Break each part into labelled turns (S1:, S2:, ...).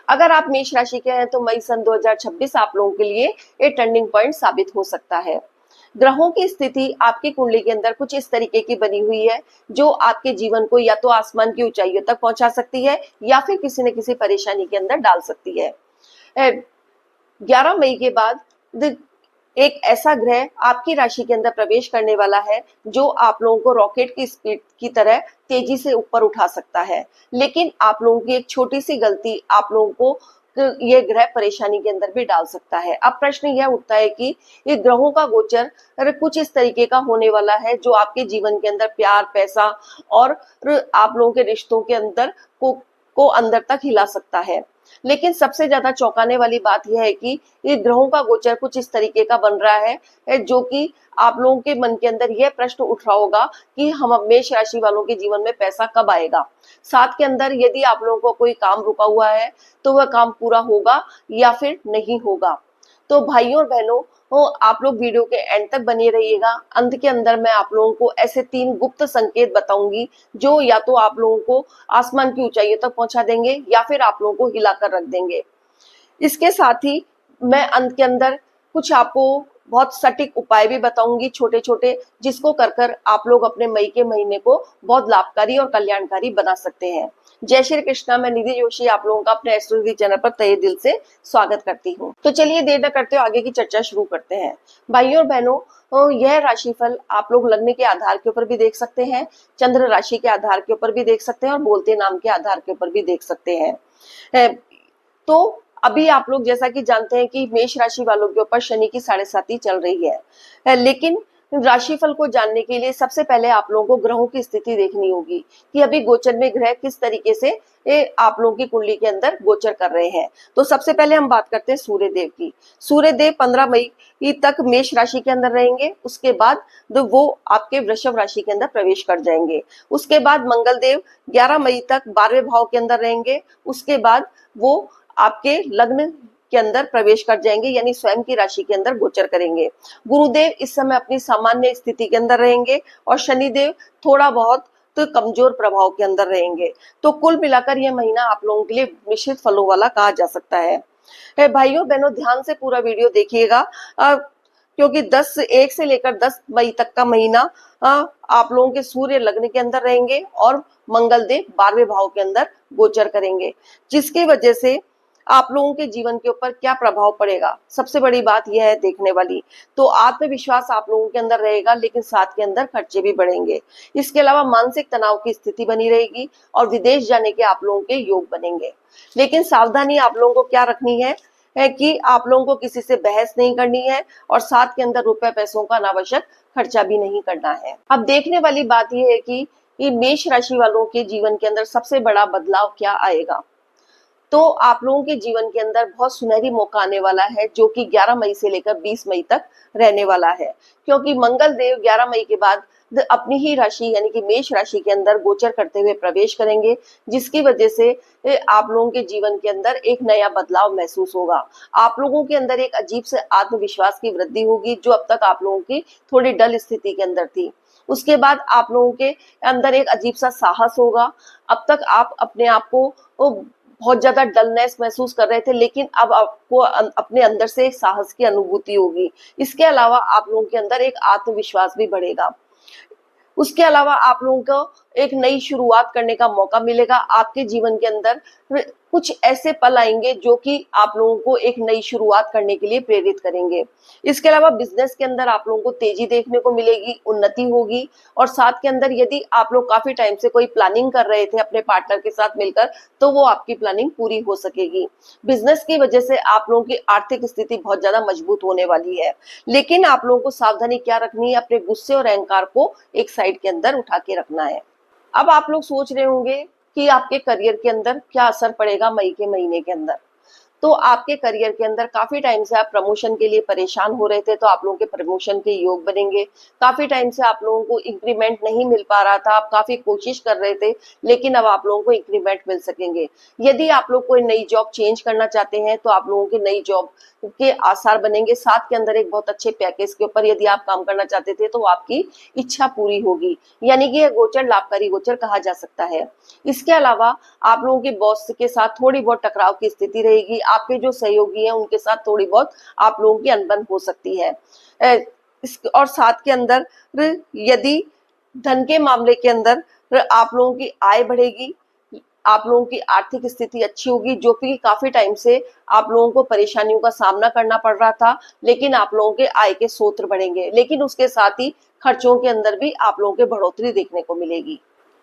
S1: अगर आप मेष राशि के हैं तो मई सन 2026 आप लोगों के लिए एक टर्निंग पॉइंट साबित हो सकता है। ग्रहों की स्थिति आपकी कुंडली के अंदर कुछ इस तरीके की बनी हुई है जो आपके जीवन को या तो आसमान की ऊंचाइयों तक पहुंचा सकती है या फिर किसी न किसी परेशानी के अंदर डाल सकती है। 11 मई के बाद एक ऐसा ग्रह आपकी राशि के अंदर प्रवेश करने वाला है जो आप लोगों को रॉकेट की स्पीड की तरह तेजी से ऊपर उठा सकता है। लेकिन आप लोगों की एक छोटी सी गलती आप लोगों को ये ग्रह परेशानी के अंदर भी डाल सकता है। अब प्रश्न यह उठता है कि ये ग्रहों का गोचर कुछ इस तरीके का होने वाला है जो आपके जीवन के अंदर प्यार, पैसा और आप लोगों के रिश्तों के अंदर को अंदर तक हिला सकता है। लेकिन सबसे ज्यादा चौंकाने वाली बात यह है कि ये ग्रहों का गोचर कुछ इस तरीके का बन रहा है जो कि आप लोगों के मन के अंदर यह प्रश्न उठ रहा होगा कि हम मेष राशि वालों के जीवन में पैसा कब आएगा। साथ के अंदर यदि आप लोगों को कोई काम रुका हुआ है तो वह काम पूरा होगा या फिर नहीं होगा। तो भाइयों और बहनों, आप लोग वीडियो के एंड तक बने रहिएगा। अंत के अंदर मैं आप लोगों को ऐसे 3 गुप्त संकेत बताऊंगी जो या तो आप लोगों को आसमान की ऊंचाइयों तक पहुंचा देंगे या फिर आप लोगों को हिलाकर रख देंगे। इसके साथ ही मैं अंत के अंदर कुछ आपको बहुत सटीक उपाय भी बताऊंगी छोटे छोटे, जिसको कर कर आप लोग अपने मई के महीने को बहुत लाभकारी और कल्याणकारी बना सकते हैं। जय श्री कृष्णा। मैं निधि जोशी आप लोगों का अपने एस्ट्रोलॉजी चैनल पर तहे दिल से स्वागत करती हूँ। तो चलिए देर न करते हुए आगे की चर्चा शुरू करते हैं। भाइयों और बहनों, यह राशिफल आप लोग लग्न के आधार के ऊपर भी देख सकते हैं, चंद्र राशि के आधार के ऊपर भी देख सकते हैं और बोलते नाम के आधार के ऊपर भी देख सकते हैं। तो अभी आप लोग जैसा कि जानते हैं कि मेष राशि वालों के ऊपर शनि की 7.5 चल रही है। लेकिन राशिफल को जानने के लिए सबसे पहले आप लोगों को ग्रहों की स्थिति देखनी होगी कि अभी गोचर में ग्रह किस तरीके से आप लोगों की कुंडली के अंदर गोचर कर रहे हैं। तो सबसे पहले हम बात करते हैं सूर्य देव की। सूर्य देव 15 मई तक मेष राशि के अंदर रहेंगे। उसके बाद वो आपके वृषभ राशि के अंदर प्रवेश कर जाएंगे। उसके बाद मंगल देव 11 मई तक 12वें भाव के अंदर रहेंगे। उसके बाद वो आपके लग्न के अंदर प्रवेश कर जाएंगे, यानी स्वयं की राशि के अंदर गोचर करेंगे। गुरुदेव इस समय अपनी सामान्य स्थिति के अंदर रहेंगे और शनिदेव थोड़ा बहुत तो कमजोर प्रभाव के अंदर रहेंगे। तो कुल मिलाकर यह महीना आप लोगों के लिए मिश्रित फलों वाला कहा जा सकता है। भाइयों बहनों, ध्यान से पूरा वीडियो देखिएगा क्योंकि 1 से लेकर 10 मई तक का महीना आप लोगों के सूर्य लग्न के अंदर रहेंगे और मंगल देव 12वें भाव के अंदर गोचर करेंगे, जिसकी वजह से आप लोगों के जीवन के ऊपर क्या प्रभाव पड़ेगा। सबसे बड़ी बात यह है देखने वाली, तो आत्मविश्वास आप लोगों के अंदर रहेगा लेकिन साथ के अंदर खर्चे भी बढ़ेंगे। इसके अलावा मानसिक तनाव की स्थिति बनी रहेगी और विदेश जाने के आप लोगों के योग बनेंगे। लेकिन सावधानी आप लोगों को क्या रखनी है कि आप लोगों को किसी से बहस नहीं करनी है और साथ के अंदर रुपए पैसों का अनावश्यक खर्चा भी नहीं करना है। अब देखने वाली बात यह है कि ये मेष राशि वालों के जीवन के अंदर सबसे बड़ा बदलाव क्या आएगा। तो आप लोगों के जीवन के अंदर बहुत सुनहरी मौका आने वाला है जो कि 11 मई से लेकर 20 मई तक रहने वाला है, क्योंकि मंगल देव 11 मई के बाद अपनी ही राशि यानी कि मेष राशि के अंदर गोचर करते हुए प्रवेश करेंगे, जिसकी वजह से आप लोगों के जीवन के अंदर एक नया बदलाव महसूस होगा। आप लोगों के अंदर एक अजीब से आत्मविश्वास की वृद्धि होगी जो अब तक आप लोगों की थोड़ी डल स्थिति के अंदर थी। उसके बाद आप लोगों के अंदर एक अजीब सा साहस होगा। अब तक आप अपने आप को बहुत ज्यादा डलनेस महसूस कर रहे थे, लेकिन अब आपको अपने अंदर से एक साहस की अनुभूति होगी। इसके अलावा आप लोगों के अंदर एक आत्मविश्वास भी बढ़ेगा। उसके अलावा आप लोगों को एक नई शुरुआत करने का मौका मिलेगा। आपके जीवन के अंदर कुछ ऐसे पल आएंगे जो कि आप लोगों को एक नई शुरुआत करने के लिए प्रेरित करेंगे। इसके अलावा बिजनेस के अंदर आप लोगों को तेजी देखने को मिलेगी, उन्नति होगी और साथ के अंदर यदि आप लोग काफी टाइम से कोई प्लानिंग कर रहे थे अपने पार्टनर के साथ मिलकर, तो वो आपकी प्लानिंग पूरी हो सकेगी। बिजनेस की वजह से आप लोगों की आर्थिक स्थिति बहुत ज्यादा मजबूत होने वाली है। लेकिन आप लोगों को सावधानी क्या रखनी है, अपने गुस्से और अहंकार को एक साइड के अंदर उठा के रखना है। अब आप लोग सोच रहे होंगे कि आपके करियर के अंदर क्या असर पड़ेगा मई के महीने के अंदर। तो आपके करियर के अंदर काफी टाइम से आप प्रमोशन के लिए परेशान हो रहे थे, तो आप लोगों के प्रमोशन के योग बनेंगे। काफी टाइम से आप लोगों को इंक्रीमेंट नहीं मिल पा रहा था, आप काफी कोशिश कर रहे थे, लेकिन अब आप लोगों को इंक्रीमेंट मिल सकेंगे। यदि आप लोग कोई नई जॉब चेंज करना चाहते हैं तो आप लोगों की नई जॉब के आसार बनेंगे। साथ के अंदर एक बहुत अच्छे पैकेज के ऊपर यदि आप काम करना चाहते थे तो आपकी इच्छा पूरी होगी, यानी कि यह गोचर लाभकारी गोचर कहा जा सकता है। इसके अलावा आप लोगों के बॉस के साथ थोड़ी बहुत टकराव की स्थिति रहेगी। आपके जो सहयोगी हैं उनके साथ थोड़ी बहुत आप लोगों की अनबन हो सकती है। और साथ के अंदर यदि धन के मामले के अंदर आप लोगों की आय बढ़ेगी, आप लोगों की आर्थिक स्थिति अच्छी होगी, जो कि काफी टाइम से आप लोगों को परेशानियों का सामना करना पड़ रहा था, लेकिन आप लोगों के आय के स्रोत बढ़ेंगे। लेकिन उसके साथ ही खर्चों के अंदर भी आप लोगों के बढ़ोतरी देखने को मिलेगी।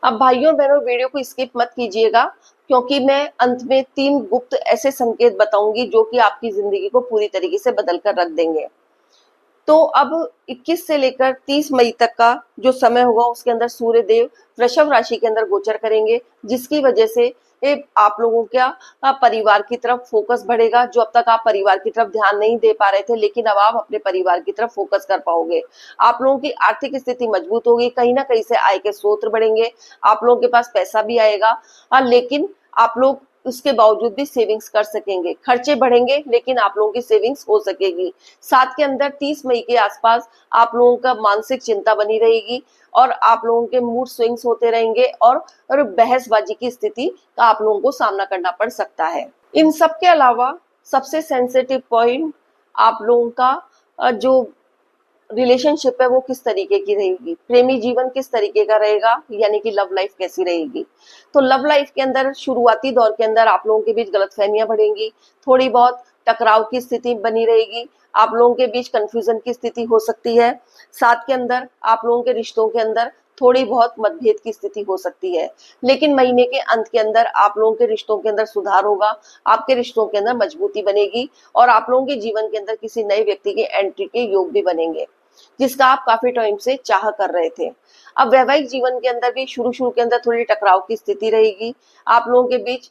S1: अब भाइयों और बहनों, वीडियो को स्किप मत कीजिएगा, क्योंकि मैं अंत में 3 गुप्त ऐसे संकेत बताऊंगी जो कि आपकी जिंदगी को पूरी तरीके से बदल कर रख देंगे। तो अब 21 से लेकर 30 मई तक का जो समय होगा उसके अंदर सूर्य देव वृषभ राशि के अंदर गोचर करेंगे, जिसकी वजह से आप लोगों का परिवार की तरफ फोकस बढ़ेगा। जो अब तक आप परिवार की तरफ ध्यान नहीं दे पा रहे थे, लेकिन अब आप अपने परिवार की तरफ फोकस कर पाओगे। आप लोगों की आर्थिक स्थिति मजबूत होगी, कहीं ना कहीं से आय के स्रोत बढ़ेंगे, आप लोगों के पास पैसा भी आएगा। लेकिन आप लोग उसके बावजूद भी सेविंग्स कर सकेंगे। खर्चे बढ़ेंगे लेकिन आप लोगों की सेविंग्स हो सकेगी। साथ के अंदर 30 मई के आसपास आप लोगों का मानसिक चिंता बनी रहेगी और आप लोगों के मूड स्विंग्स होते रहेंगे और बहसबाजी की स्थिति का आप लोगों को सामना करना पड़ सकता है। इन सब के अलावा सबसे सेंसिटिव पॉइंट आप लोगों का जो रिलेशनशिप है वो किस तरीके की रहेगी, प्रेमी जीवन किस तरीके का रहेगा, यानी कि लव लाइफ कैसी रहेगी। तो लव लाइफ के अंदर शुरुआती दौर के अंदर आप लोगों के बीच गलतफहमियां बढ़ेंगी, थोड़ी बहुत टकराव की स्थिति बनी रहेगी, आप लोगों के बीच कंफ्यूजन की स्थिति हो सकती है। साथ के अंदर आप लोगों के रिश्तों के अंदर थोड़ी बहुत मतभेद की स्थिति हो सकती है, लेकिन महीने के अंत के अंदर आप लोगों के रिश्तों के अंदर सुधार होगा, आपके रिश्तों के अंदर मजबूती बनेगी और आप लोगों के जीवन के अंदर किसी नए व्यक्ति के एंट्री के योग भी बनेंगे, जिसका आप काफी टाइम से चाह कर रहे थे। अब वैवाहिक जीवन के अंदर भी शुरू शुरू के अंदर थोड़ी टकराव की स्थिति रहेगी, आप लोगों के बीच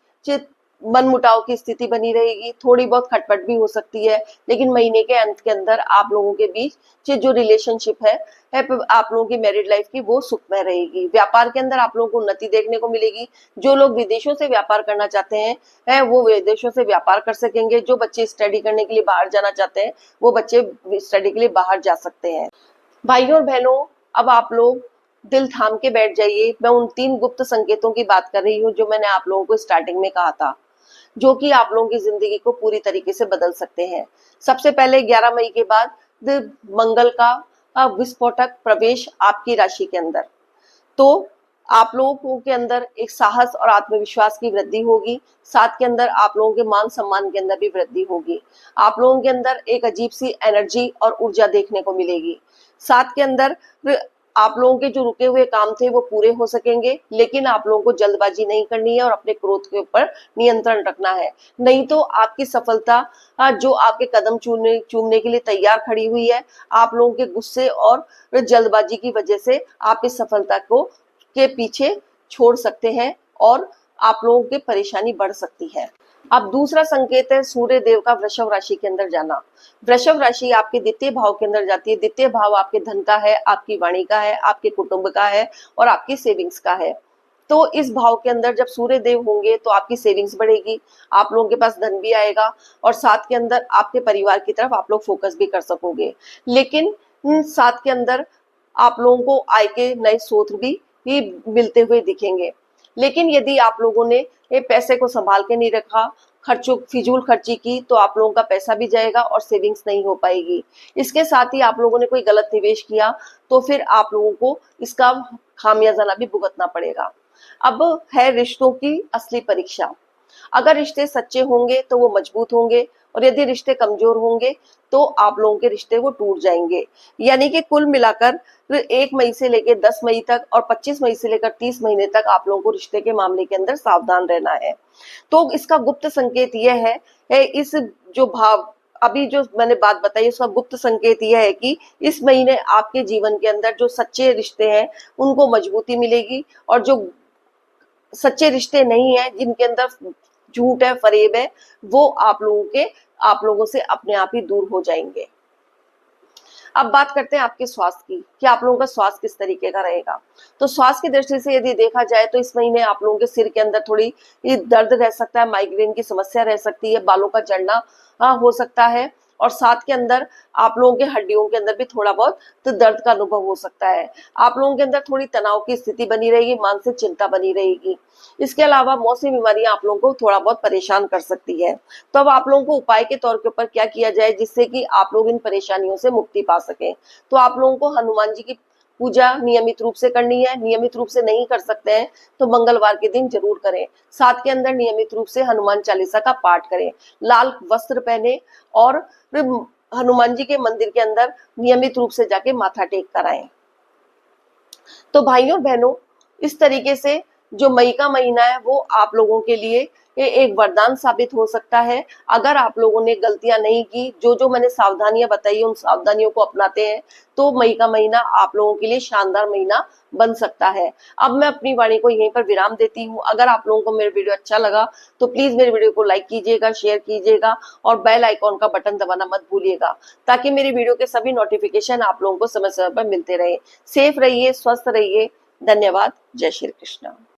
S1: मनमुटाव की स्थिति बनी रहेगी, थोड़ी बहुत खटपट भी हो सकती है, लेकिन महीने के अंत के अंदर आप लोगों के बीच जो रिलेशनशिप है आप लोगों की मैरिड लाइफ की वो सुखमय रहेगी। व्यापार के अंदर आप लोगों को उन्नति देखने को मिलेगी। जो लोग विदेशों से व्यापार करना चाहते हैं वो विदेशों से व्यापार कर सकेंगे। जो बच्चे स्टडी करने के लिए बाहर जाना चाहते हैं वो बच्चे स्टडी के लिए बाहर जा सकते हैं। भाइयों और बहनों, अब आप लोग दिल थाम के बैठ जाइए। मैं उन 3 गुप्त संकेतों की बात कर रही हूँ जो मैंने आप लोगों को स्टार्टिंग में कहा था, जो कि आप लोगों की जिंदगी को पूरी तरीके से बदल सकते हैं। सबसे पहले 11 मई के बाद मंगल का विस्फोटक प्रवेश आपकी राशि के अंदर, तो आप लोगों के अंदर एक साहस और आत्मविश्वास की वृद्धि होगी। साथ के अंदर आप लोगों के मान सम्मान के अंदर भी वृद्धि होगी। आप लोगों के अंदर एक अजीब सी एनर्जी और ऊर्जा देखने को मिलेगी। साथ के अंदर आप लोगों के जो रुके हुए काम थे वो पूरे हो सकेंगे, लेकिन आप लोगों को जल्दबाजी नहीं करनी है और अपने क्रोध के ऊपर नियंत्रण रखना है। नहीं तो आपकी सफलता जो आपके कदम चूमने के लिए तैयार खड़ी हुई है, आप लोगों के गुस्से और जल्दबाजी की वजह से आप इस सफलता को के पीछे छोड़ सकते हैं और आप लोगों की परेशानी बढ़ सकती है। अब दूसरा संकेत है सूर्य देव का वृषभ राशि के अंदर जाना। वृषभ राशि आपके द्वितीय भाव के अंदर जाती है। द्वितीय भाव आपके धन का है, आपकी वाणी का है, आपके कुटुंब का है और आपकी सेविंग्स का है। तो इस भाव के अंदर जब सूर्य देव होंगे तो आपकी सेविंग्स बढ़ेगी, आप लोगों के पास धन भी आएगा और साथ के अंदर आपके परिवार की तरफ आप लोग फोकस भी कर सकोगे। लेकिन साथ के अंदर आप लोगों को आय के नए स्रोत भी मिलते हुए दिखेंगे। लेकिन यदि आप लोगों ने ये पैसे को संभाल के नहीं रखा, खर्चों फिजूल खर्ची की, तो आप लोगों का पैसा भी जाएगा और सेविंग्स नहीं हो पाएगी। इसके साथ ही आप लोगों ने कोई गलत निवेश किया तो फिर आप लोगों को इसका खामियाजा भी भुगतना पड़ेगा। अब है रिश्तों की असली परीक्षा। अगर रिश्ते सच्चे होंगे तो वो मजबूत होंगे और यदि रिश्ते कमजोर होंगे तो आप लोगों के रिश्ते वो टूट जाएंगे। यानी कि कुल मिलाकर 1 मई से लेकर 10 मई तक और 25 मई से लेकर 30 महीने तक आप लोगों को रिश्ते के मामले के अंदर सावधान रहना है। तो इसका गुप्त संकेत यह है इस जो भाव अभी जो मैंने बात बताई उसका गुप्त संकेत यह है कि इस महीने आपके जीवन के अंदर जो सच्चे रिश्ते हैं उनको मजबूती मिलेगी और जो सच्चे रिश्ते नहीं है जिनके अंदर झूठ है, फरेब है, वो आप लोगों से अपने आप ही दूर हो जाएंगे। अब बात करते हैं आपके स्वास्थ्य की, कि आप लोगों का स्वास्थ्य किस तरीके का रहेगा। तो स्वास्थ्य की दृष्टि से यदि देखा जाए तो इस महीने आप लोगों के सिर के अंदर थोड़ी ये दर्द रह सकता है, माइग्रेन की समस्या रह सकती है, बालों का झड़ना हो सकता है, और साथ के अंदर आप लोगों के हड्डियों के अंदर भी थोड़ा बहुत तो दर्द का अनुभव हो सकता है। आप लोगों के अंदर थोड़ी तनाव की स्थिति बनी रहेगी, मानसिक चिंता बनी रहेगी। इसके अलावा मौसमी बीमारियां आप लोगों को थोड़ा बहुत परेशान कर सकती है। तो अब आप लोगों को उपाय के तौर के ऊपर क्या किया जाए जिससे कि आप लोग इन परेशानियों से मुक्ति पा सकें। तो आप लोगों को हनुमान जी की पूजा नियमित रूप से करनी है। नियमित रूप से नहीं कर सकते हैं तो मंगलवार के दिन जरूर करें। साथ के अंदर नियमित रूप से हनुमान चालीसा का पाठ करें, लाल वस्त्र पहने और हनुमान जी के मंदिर के अंदर नियमित रूप से जाके माथा टेक कर आए। तो भाइयों बहनों, इस तरीके से जो मई का महीना है वो आप लोगों के लिए ये एक वरदान साबित हो सकता है। अगर आप लोगों ने गलतियां नहीं की, जो जो मैंने सावधानियां बताई उन सावधानियों को अपनाते हैं, तो मई का महीना आप लोगों के लिए शानदार महीना बन सकता है। अब मैं अपनी वाणी को यहीं पर विराम देती हूँ। अगर आप लोगों को मेरा वीडियो अच्छा लगा तो प्लीज मेरे वीडियो को लाइक कीजिएगा, शेयर कीजिएगा और बेल आइकॉन का बटन दबाना मत भूलिएगा, ताकि मेरी वीडियो के सभी नोटिफिकेशन आप लोगों को समय समय पर मिलते रहे। सेफ रहिए, स्वस्थ रहिए। धन्यवाद। जय श्री कृष्ण।